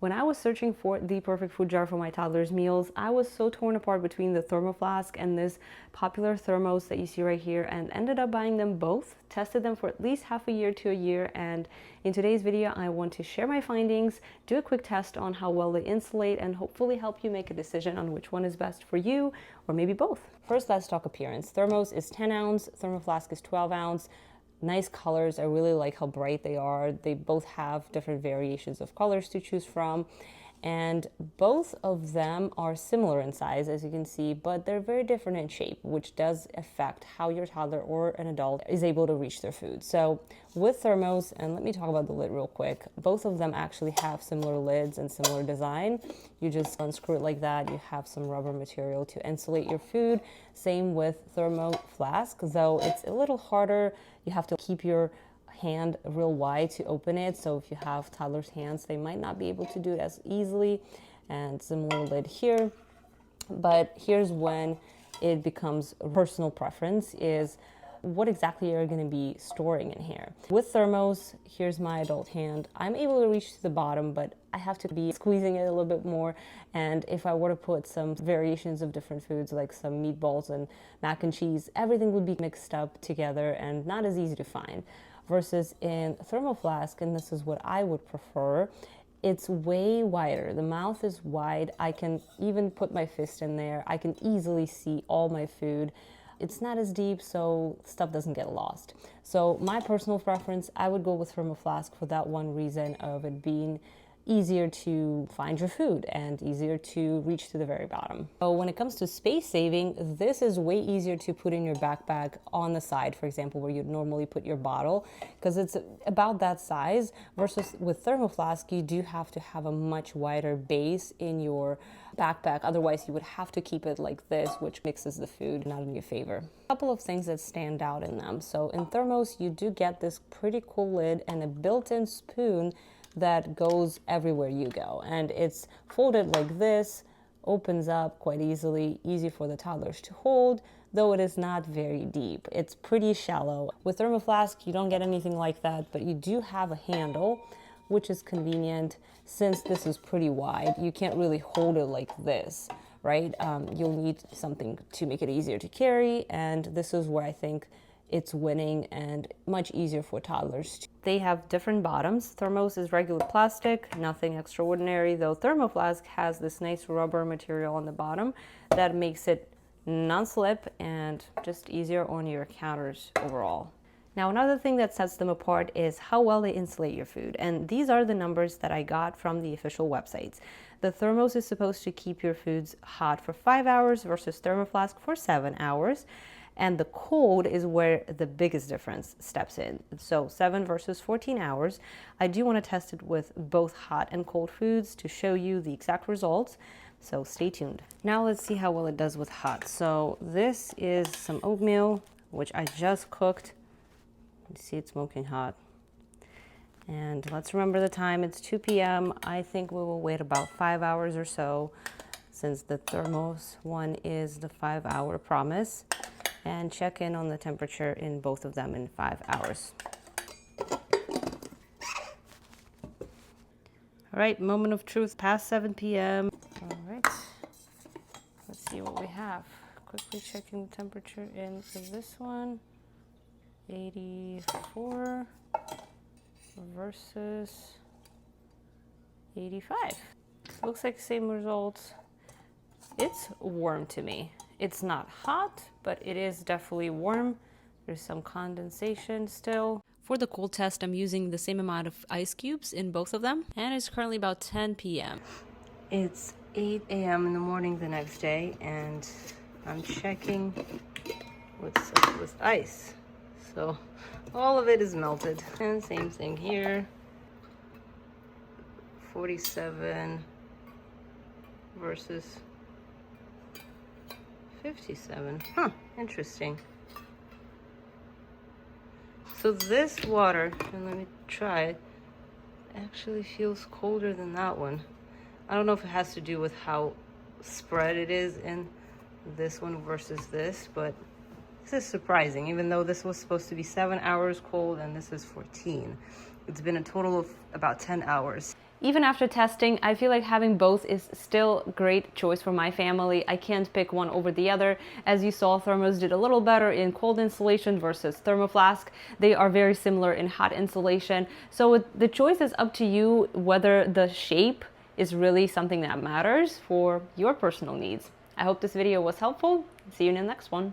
When I was searching for the perfect food jar for my toddler's meals, I was so torn apart between the ThermoFlask and this popular thermos that you see right here, and ended up buying them both, tested them for at least half a year to a year, and in today's video I want to share my findings, do a quick test on how well they insulate, and hopefully help you make a decision on which one is best for you, or maybe both. First, let's talk appearance. Thermos is 10 ounce, ThermoFlask is 12 ounce. Nice colors. I really like how bright they are. They both have different variations of colors to choose from, and both of them are similar in size, as you can see, but they're very different in shape, which does affect how your toddler or an adult is able to reach their food. So with thermos, and let me talk about the lid real quick, both of them actually have similar lids and similar design. You just unscrew it like that. You have some rubber material to insulate your food. Same with ThermoFlask, though it's a little harder. You have to keep your hand real wide to open it, so if you have toddlers' hands, they might not be able to do it as easily. And similar lid here. But here's when it becomes a personal preference, is what exactly you're going to be storing in here. With thermos, here's my adult hand. I'm able to reach to the bottom, but I have to be squeezing it a little bit more. And if I were to put some variations of different foods, like some meatballs and mac and cheese, everything would be mixed up together and not as easy to find. Versus in ThermoFlask, and this is what I would prefer, it's way wider. The mouth is wide. I can even put my fist in there. I can easily see all my food. It's not as deep, so stuff doesn't get lost. So my personal preference, I would go with ThermoFlask for that one reason of it being easier to find your food and easier to reach to the very bottom. So when it comes to space saving, this is way easier to put in your backpack on the side, for example, where you'd normally put your bottle, because it's about that size, versus with ThermoFlask, you do have to have a much wider base in your backpack. Otherwise, you would have to keep it like this, which mixes the food not in your favor. A couple of things that stand out in them. So in thermos, you do get this pretty cool lid and a built-in spoon that goes everywhere you go, and it's folded like this, opens up quite easily, easy for the toddlers to hold, though it is not very deep. It's pretty shallow. With ThermoFlask, you don't get anything like that, but you do have a handle, which is convenient. Since this is pretty wide, you can't really hold it like this, right? You'll need something to make it easier to carry, and this is where I think it's winning and much easier for toddlers. They have different bottoms. Thermos is regular plastic, nothing extraordinary, though ThermoFlask has this nice rubber material on the bottom that makes it non-slip and just easier on your counters overall. Now, another thing that sets them apart is how well they insulate your food, and these are the numbers that I got from the official websites. The Thermos is supposed to keep your foods hot for 5 hours versus ThermoFlask for 7 hours. And the cold is where the biggest difference steps in. So 7 versus 14 hours. I do want to test it with both hot and cold foods to show you the exact results. So stay tuned. Now let's see how well it does with hot. So this is some oatmeal, which I just cooked. You see it's smoking hot. And let's remember the time, it's 2 p.m. I think we will wait about 5 hours or so, since the Thermos one is the 5-hour promise, and check in on the temperature in both of them in 5 hours. All right, moment of truth, past 7 p.m. All right, let's see what we have. Quickly checking the temperature in for this one. 84 versus 85. Looks like the same results. It's warm to me. It's not hot, but it is definitely warm. There's some condensation still. For the cold test, I'm using the same amount of ice cubes in both of them, and it's currently about 10 p.m. It's 8 a.m. in the morning the next day, and I'm checking what's up with ice. So all of it is melted. And same thing here. 47 versus 57. Huh, interesting. So this water, and let me try it, actually feels colder than that one. I don't know if it has to do with how spread it is in this one versus this, but this is surprising, even though this was supposed to be 7 hours cold and this is 14. It's been a total of about 10 hours. Even after testing, I feel like having both is still a great choice for my family. I can't pick one over the other. As you saw, Thermos did a little better in cold insulation versus ThermoFlask. They are very similar in hot insulation. So the choice is up to you whether the shape is really something that matters for your personal needs. I hope this video was helpful. See you in the next one.